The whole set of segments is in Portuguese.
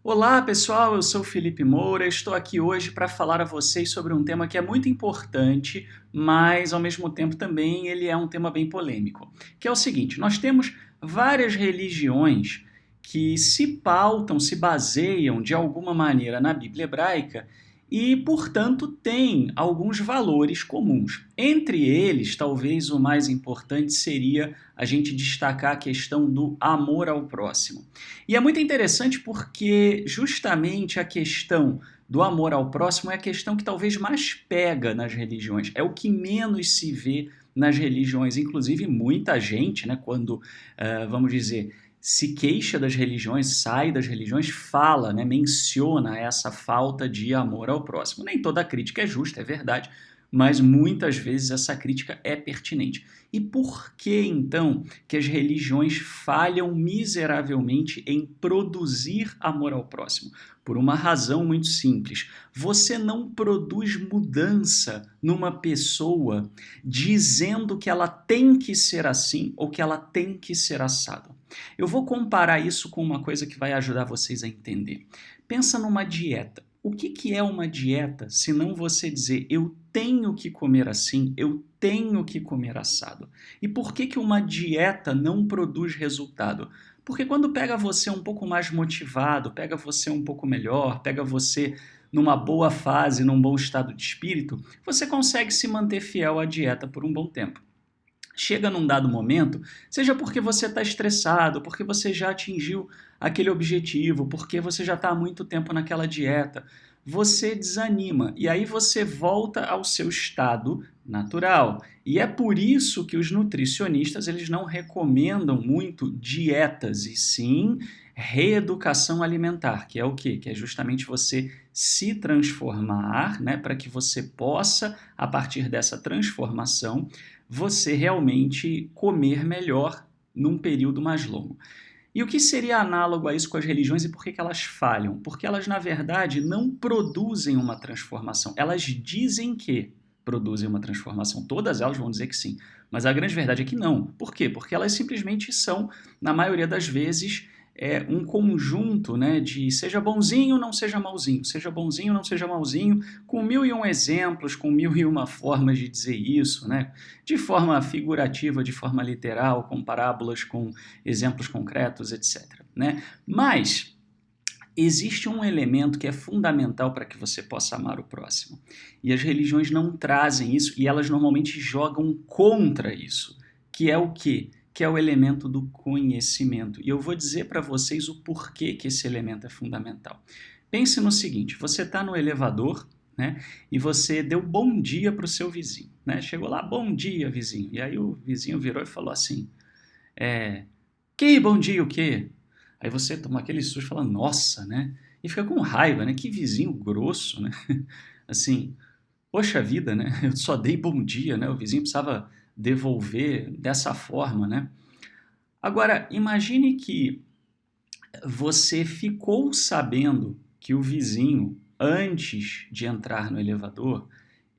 Olá pessoal, eu sou Felipe Moura, estou aqui hoje para falar a vocês sobre um tema que é muito importante, mas ao mesmo tempo também ele é um tema bem polêmico, que é o seguinte: nós temos várias religiões que se pautam, se baseiam de alguma maneira na Bíblia hebraica e, portanto, têm alguns valores comuns. Entre eles, talvez o mais importante seria a gente destacar a questão do amor ao próximo. E é muito interessante porque justamente a questão do amor ao próximo é a questão que talvez mais pega nas religiões, é o que menos se vê nas religiões. Inclusive, muita gente, né, quando, vamos dizer, se queixa das religiões, sai das religiões, fala, né, menciona essa falta de amor ao próximo. Nem toda crítica é justa, é verdade, mas muitas vezes essa crítica é pertinente. E por que então que as religiões falham miseravelmente em produzir amor ao próximo? Por uma razão muito simples. Você não produz mudança numa pessoa dizendo que ela tem que ser assim ou que ela tem que ser assado. Eu vou comparar isso com uma coisa que vai ajudar vocês a entender. Pensa numa dieta. O que é uma dieta se não você dizer eu tenho que comer assim, eu tenho que comer assado? E por que uma dieta não produz resultado? Porque quando pega você um pouco mais motivado, pega você um pouco melhor, pega você numa boa fase, num bom estado de espírito, você consegue se manter fiel à dieta por um bom tempo. Chega num dado momento, seja porque você está estressado, porque você já atingiu aquele objetivo, porque você já está há muito tempo naquela dieta, você desanima e aí você volta ao seu estado natural. E é por isso que os nutricionistas eles não recomendam muito dietas, e sim reeducação alimentar, que é o quê? Que é justamente você se transformar, né, para que você possa, a partir dessa transformação, você realmente comer melhor num período mais longo. E o que seria análogo a isso com as religiões e por que elas falham? Porque elas, na verdade, não produzem uma transformação. Elas dizem que produzem uma transformação. Todas elas vão dizer que sim. Mas a grande verdade é que não. Por quê? Porque elas simplesmente são, na maioria das vezes, um conjunto, né, de seja bonzinho, não seja malzinho, seja bonzinho, não seja malzinho, com mil e um exemplos, com mil e uma formas de dizer isso, né, de forma figurativa, de forma literal, com parábolas, com exemplos concretos, etc. Né? Mas existe um elemento que é fundamental para que você possa amar o próximo. E as religiões não trazem isso, e elas normalmente jogam contra isso, que é o quê? Que é o elemento do conhecimento. E eu vou dizer para vocês o porquê que esse elemento é fundamental. Pense no seguinte, você está no elevador, né, e você deu bom dia para o seu vizinho. Né? Chegou lá, bom dia, vizinho. E aí o vizinho virou e falou assim, que bom dia o quê? Aí você toma aquele susto e fala, nossa, né? E fica com raiva, né? Que vizinho grosso, né? Assim, poxa vida, né? Eu só dei bom dia, né? O vizinho precisava devolver dessa forma, né? Agora, imagine que você ficou sabendo que o vizinho, antes de entrar no elevador,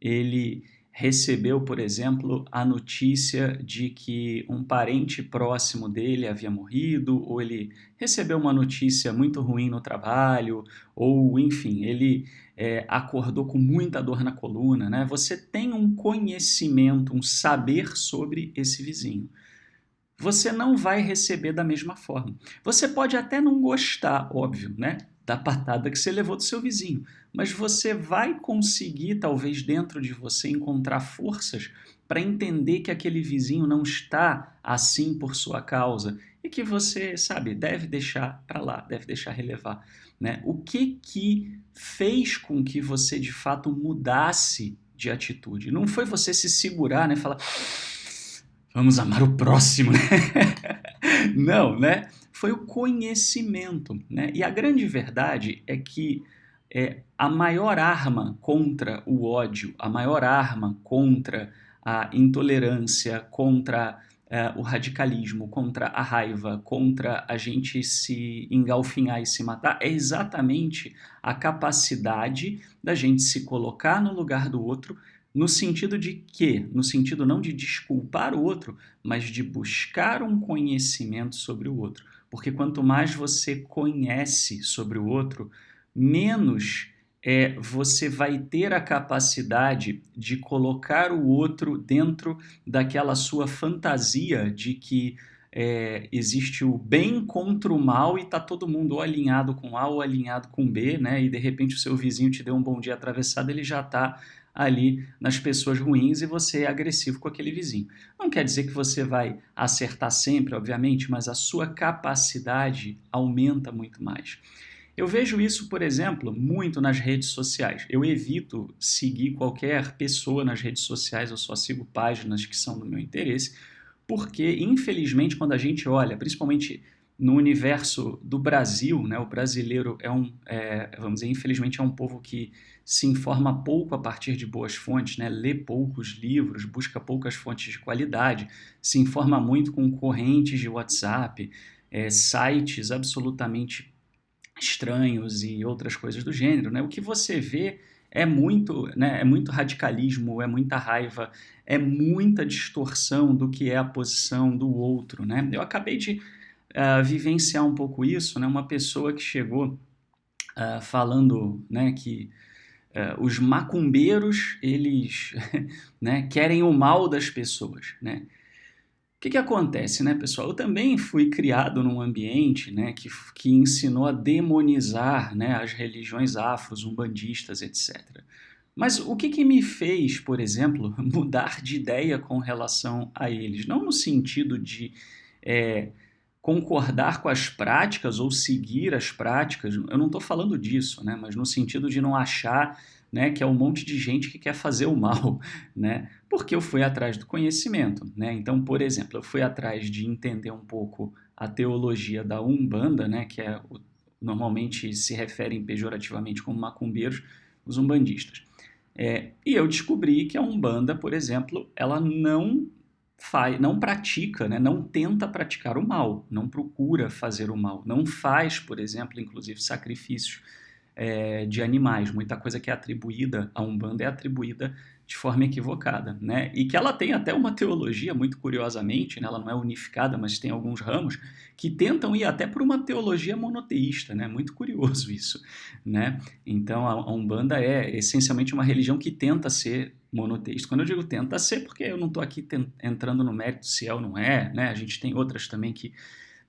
ele recebeu, por exemplo, a notícia de que um parente próximo dele havia morrido, ou ele recebeu uma notícia muito ruim no trabalho, ou, enfim, ele acordou com muita dor na coluna, né? Você tem um conhecimento, um saber sobre esse vizinho. Você não vai receber da mesma forma. Você pode até não gostar, óbvio, né, da patada que você levou do seu vizinho, mas você vai conseguir, talvez dentro de você, encontrar forças para entender que aquele vizinho não está assim por sua causa e que você, sabe, deve deixar para lá, deve deixar relevar, né? O que fez com que você de fato mudasse de atitude? Não foi você se segurar, né, falar vamos amar o próximo, né? Não, né? Foi o conhecimento, né? E a grande verdade é que a maior arma contra o ódio, a maior arma contra a intolerância, contra o radicalismo, contra a raiva, contra a gente se engalfinhar e se matar, é exatamente a capacidade da gente se colocar no lugar do outro, no sentido de quê? No sentido não de desculpar o outro, mas de buscar um conhecimento sobre o outro. porque quanto mais você conhece sobre o outro, menos você vai ter a capacidade de colocar o outro dentro daquela sua fantasia de que existe o bem contra o mal e está todo mundo ou alinhado com A ou alinhado com B, né? E de repente o seu vizinho te deu um bom dia atravessado, ele já está ali nas pessoas ruins e você é agressivo com aquele vizinho. Não quer dizer que você vai acertar sempre, obviamente, mas a sua capacidade aumenta muito mais. Eu vejo isso, por exemplo, muito nas redes sociais. Eu evito seguir qualquer pessoa nas redes sociais, eu só sigo páginas que são do meu interesse, porque, infelizmente, quando a gente olha, principalmente no universo do Brasil, né, o brasileiro vamos dizer, infelizmente é um povo que se informa pouco a partir de boas fontes, né, lê poucos livros, busca poucas fontes de qualidade, se informa muito com correntes de WhatsApp, sites absolutamente estranhos e outras coisas do gênero, né? O que você vê é muito radicalismo, é muita raiva, é muita distorção do que é a posição do outro, né? Eu acabei de vivenciar um pouco isso, né? Uma pessoa que chegou falando, né, que os macumbeiros, eles né, querem o mal das pessoas, né? O que acontece, né, pessoal? Eu também fui criado num ambiente, né, que ensinou a demonizar, né, as religiões afros, umbandistas, etc. Mas o que me fez, por exemplo, mudar de ideia com relação a eles? Não no sentido de concordar com as práticas ou seguir as práticas, eu não estou falando disso, né, mas no sentido de não achar, né, que é um monte de gente que quer fazer o mal, né, porque eu fui atrás do conhecimento, né, então, por exemplo, eu fui atrás de entender um pouco a teologia da Umbanda, né, que normalmente se referem pejorativamente como macumbeiros, os umbandistas. E eu descobri que a Umbanda, por exemplo, ela não pratica, né, não tenta praticar o mal, não procura fazer o mal, não faz, por exemplo, inclusive sacrifícios de animais. Muita coisa que é atribuída à Umbanda é atribuída de forma equivocada, né? E que ela tem até uma teologia, muito curiosamente, né? Ela não é unificada, mas tem alguns ramos que tentam ir até por uma teologia monoteísta, né? Muito curioso isso, né? Então a Umbanda é essencialmente uma religião que tenta ser monoteísta. Quando eu digo tenta ser, porque eu não estou aqui entrando no mérito se é ou não é, né? A gente tem outras também que,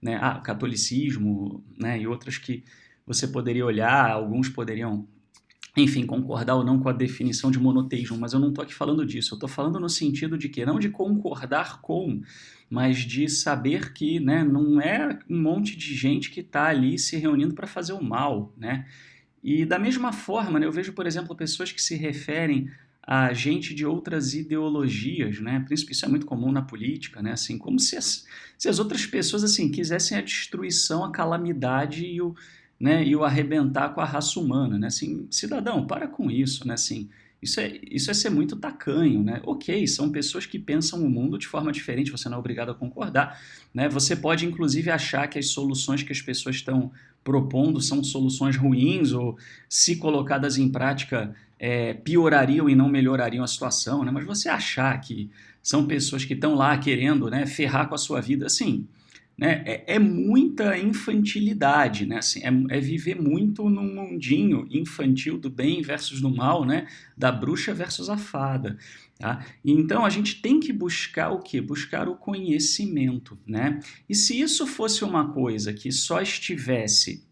né? O catolicismo, né? E outras que você poderia olhar, alguns poderiam, enfim, concordar ou não com a definição de monoteísmo, mas eu não estou aqui falando disso. Eu estou falando no sentido de que, não de concordar com, mas de saber que, né, não é um monte de gente que está ali se reunindo para fazer o mal, né? E da mesma forma, né, eu vejo, por exemplo, pessoas que se referem a gente de outras ideologias, né? Isso é muito comum na política, né? Assim, como se as outras pessoas assim quisessem a destruição, a calamidade e o arrebentar com a raça humana, né? Assim, cidadão, para com isso, né? Assim, isso é ser muito tacanho, né? Ok, são pessoas que pensam o mundo de forma diferente, você não é obrigado a concordar, né? Você pode, inclusive, achar que as soluções que as pessoas estão propondo são soluções ruins ou, se colocadas em prática, piorariam e não melhorariam a situação, né? Mas você achar que são pessoas que estão lá querendo, né, ferrar com a sua vida, assim, né, é muita infantilidade, né? Assim, é viver muito num mundinho infantil do bem versus do mal, né? Da bruxa versus a fada. Tá? Então a gente tem que buscar o quê? Buscar o conhecimento, né? E se isso fosse uma coisa que só estivesse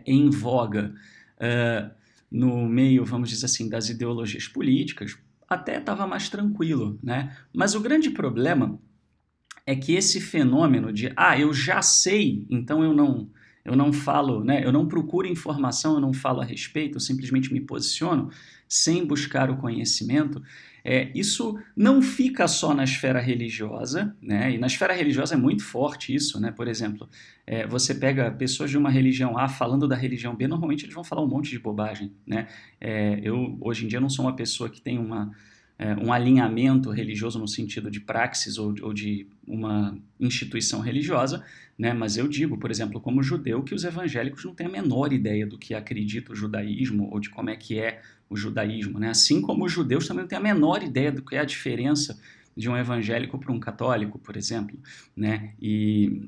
em voga no meio, vamos dizer assim, das ideologias políticas, até estava mais tranquilo, né? Mas o grande problema é que esse fenômeno de, eu já sei, então eu não falo, né, eu não procuro informação, eu não falo a respeito, eu simplesmente me posiciono sem buscar o conhecimento, isso não fica só na esfera religiosa, né, e na esfera religiosa é muito forte isso, né, por exemplo, você pega pessoas de uma religião A falando da religião B, normalmente eles vão falar um monte de bobagem, né, eu hoje em dia não sou uma pessoa que tem um alinhamento religioso no sentido de praxis ou de uma instituição religiosa, né? Mas eu digo, por exemplo, como judeu, que os evangélicos não têm a menor ideia do que acredita o judaísmo ou de como é que é o judaísmo, né? Assim como os judeus também não têm a menor ideia do que é a diferença de um evangélico para um católico, por exemplo, né? E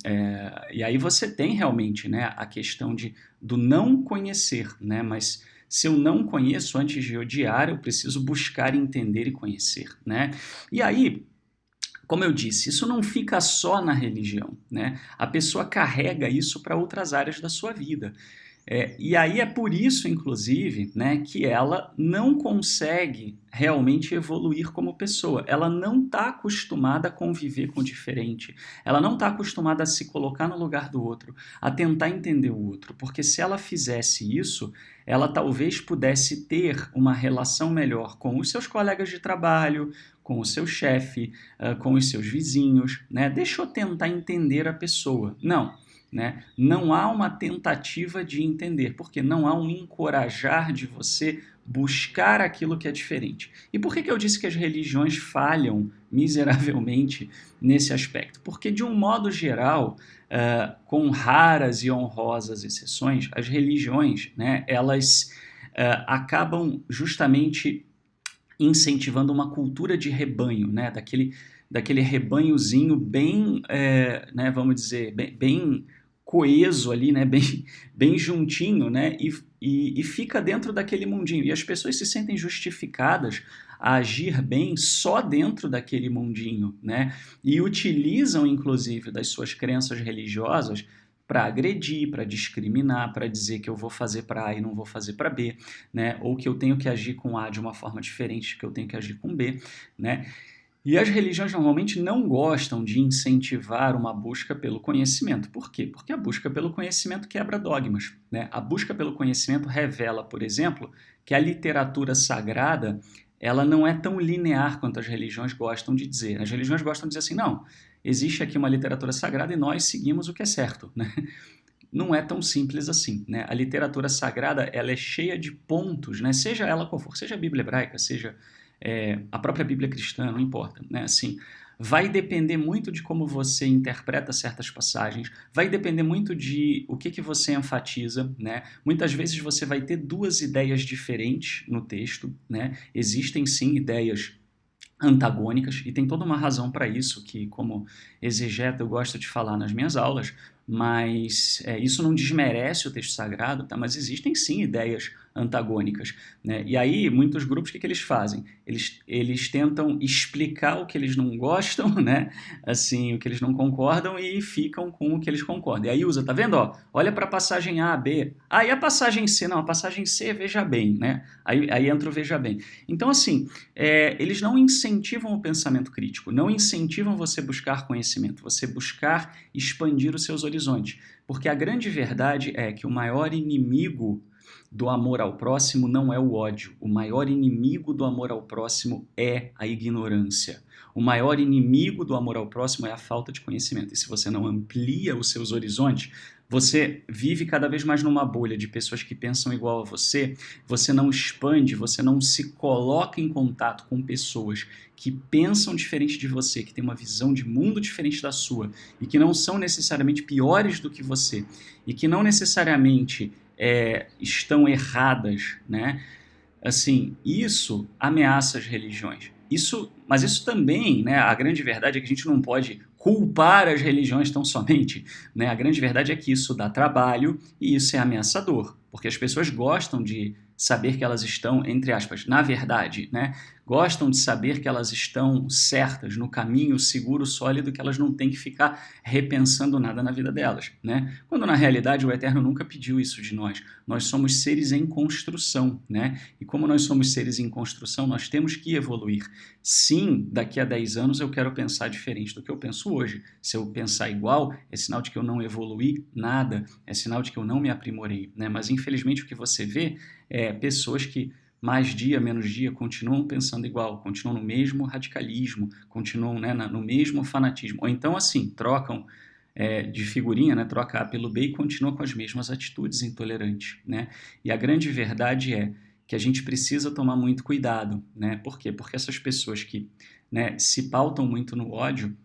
aí você tem realmente, né, a questão do não conhecer, né? Mas se eu não conheço, antes de odiar, eu preciso buscar entender e conhecer, né? E aí, como eu disse, isso não fica só na religião, né? A pessoa carrega isso para outras áreas da sua vida. E aí é por isso, inclusive, né, que ela não consegue realmente evoluir como pessoa. Ela não está acostumada a conviver com o diferente. Ela não está acostumada a se colocar no lugar do outro, a tentar entender o outro. Porque se ela fizesse isso, ela talvez pudesse ter uma relação melhor com os seus colegas de trabalho, com o seu chefe, com os seus vizinhos, né? Deixa eu tentar entender a pessoa. Não. Né? Não há uma tentativa de entender, porque não há um encorajar de você buscar aquilo que é diferente. E por que eu disse que as religiões falham miseravelmente nesse aspecto? Porque, de um modo geral, com raras e honrosas exceções, as religiões, né, elas acabam justamente incentivando uma cultura de rebanho, né, daquele rebanhozinho bem, né, vamos dizer, bem coeso ali, né, bem juntinho, né, e fica dentro daquele mundinho. E as pessoas se sentem justificadas a agir bem só dentro daquele mundinho, né, e utilizam, inclusive, das suas crenças religiosas para agredir, para discriminar, para dizer que eu vou fazer para A e não vou fazer para B, né, ou que eu tenho que agir com A de uma forma diferente que eu tenho que agir com B, né. E as religiões normalmente não gostam de incentivar uma busca pelo conhecimento. Por quê? Porque a busca pelo conhecimento quebra dogmas, né? A busca pelo conhecimento revela, por exemplo, que a literatura sagrada ela não é tão linear quanto as religiões gostam de dizer. As religiões gostam de dizer assim, não, existe aqui uma literatura sagrada e nós seguimos o que é certo, né? Não é tão simples assim, né? A literatura sagrada ela é cheia de pontos, né? Seja ela qual for, seja a Bíblia hebraica, seja a própria Bíblia cristã, não importa, né? Assim, vai depender muito de como você interpreta certas passagens, vai depender muito de o que você enfatiza, né? Muitas vezes você vai ter duas ideias diferentes no texto, né? Existem sim ideias antagônicas, e tem toda uma razão para isso, que como exegeta eu gosto de falar nas minhas aulas, mas isso não desmerece o texto sagrado, tá? Mas existem sim ideias antagônicas, né? E aí muitos grupos o que eles fazem? Eles tentam explicar o que eles não gostam, né? Assim, o que eles não concordam e ficam com o que eles concordam. E aí usa, tá vendo? Ó, olha para a passagem A, B. Ah, e a passagem C? Não, a passagem C, veja bem, né? Aí entra o veja bem. Então, assim, eles não incentivam o pensamento crítico, não incentivam você buscar conhecimento, você buscar expandir os seus horizontes. Porque a grande verdade é que o maior inimigo do amor ao próximo não é o ódio. O maior inimigo do amor ao próximo é a ignorância. O maior inimigo do amor ao próximo é a falta de conhecimento. E se você não amplia os seus horizontes, você vive cada vez mais numa bolha de pessoas que pensam igual a você não expande, você não se coloca em contato com pessoas que pensam diferente de você, que têm uma visão de mundo diferente da sua e que não são necessariamente piores do que você e que não necessariamente estão erradas, né? Assim, isso ameaça as religiões. Mas isso também, né, a grande verdade é que a gente não pode culpar as religiões tão somente, né? A grande verdade é que isso dá trabalho e isso é ameaçador, porque as pessoas gostam de saber que elas estão, entre aspas, na verdade, né? Gostam de saber que elas estão certas, no caminho seguro, sólido, que elas não têm que ficar repensando nada na vida delas, né? Quando na realidade o Eterno nunca pediu isso de nós. Nós somos seres em construção, né? E como nós somos seres em construção, nós temos que evoluir. Sim, daqui a 10 anos eu quero pensar diferente do que eu penso hoje. Se eu pensar igual, é sinal de que eu não evoluí nada, é sinal de que eu não me aprimorei, né? Mas infelizmente o que você vê é pessoas que mais dia, menos dia, continuam pensando igual, continuam no mesmo radicalismo, continuam, né, no mesmo fanatismo. Ou então, assim, trocam de figurinha, né, troca A pelo B e continua com as mesmas atitudes intolerantes, né? E a grande verdade é que a gente precisa tomar muito cuidado, né? Por quê? Porque essas pessoas que, né, se pautam muito no ódio,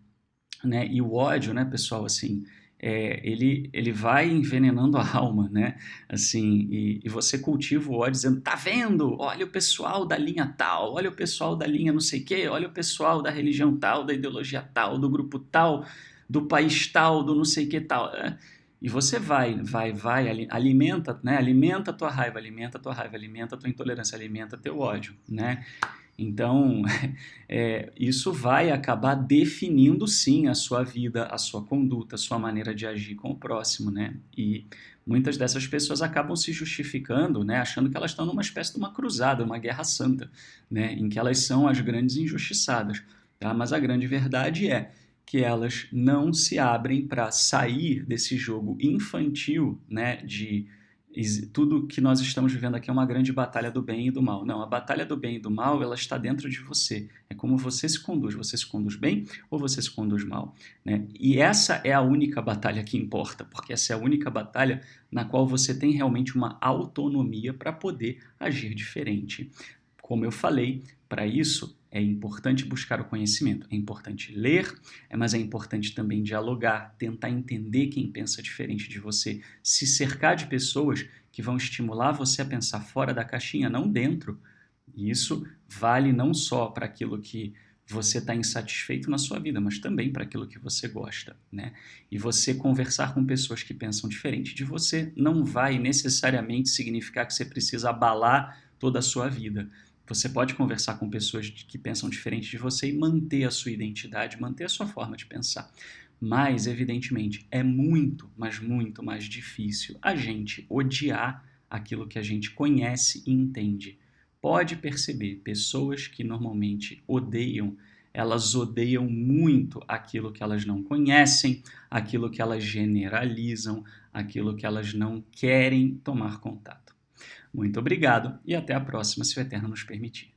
né, e o ódio, né, pessoal, assim, ele vai envenenando a alma, né? Assim, e você cultiva o ódio dizendo, tá vendo? Olha o pessoal da linha tal, olha o pessoal da linha não sei o quê, olha o pessoal da religião tal, da ideologia tal, do grupo tal, do país tal, do não sei o que tal. E você vai, alimenta, né? Alimenta a tua raiva, alimenta a tua raiva, alimenta a tua intolerância, alimenta teu ódio, né? Então, isso vai acabar definindo, sim, a sua vida, a sua conduta, a sua maneira de agir com o próximo, né? E muitas dessas pessoas acabam se justificando, né, achando que elas estão numa espécie de uma cruzada, uma guerra santa, né, em que elas são as grandes injustiçadas, tá? Mas a grande verdade é que elas não se abrem para sair desse jogo infantil, né, de tudo que nós estamos vivendo aqui é uma grande batalha do bem e do mal. Não, a batalha do bem e do mal, ela está dentro de você. É como você se conduz bem ou você se conduz mal, né? E essa é a única batalha que importa, porque essa é a única batalha na qual você tem realmente uma autonomia para poder agir diferente. Como eu falei, para isso é importante buscar o conhecimento, é importante ler, mas é importante também dialogar, tentar entender quem pensa diferente de você, se cercar de pessoas que vão estimular você a pensar fora da caixinha, não dentro. E isso vale não só para aquilo que você está insatisfeito na sua vida, mas também para aquilo que você gosta, né? E você conversar com pessoas que pensam diferente de você não vai necessariamente significar que você precisa abalar toda a sua vida. Você pode conversar com pessoas que pensam diferente de você e manter a sua identidade, manter a sua forma de pensar. Mas, evidentemente, é muito, mas muito mais difícil a gente odiar aquilo que a gente conhece e entende. Pode perceber, pessoas que normalmente odeiam, elas odeiam muito aquilo que elas não conhecem, aquilo que elas generalizam, aquilo que elas não querem tomar contato. Muito obrigado e até a próxima, se o Eterno nos permitir.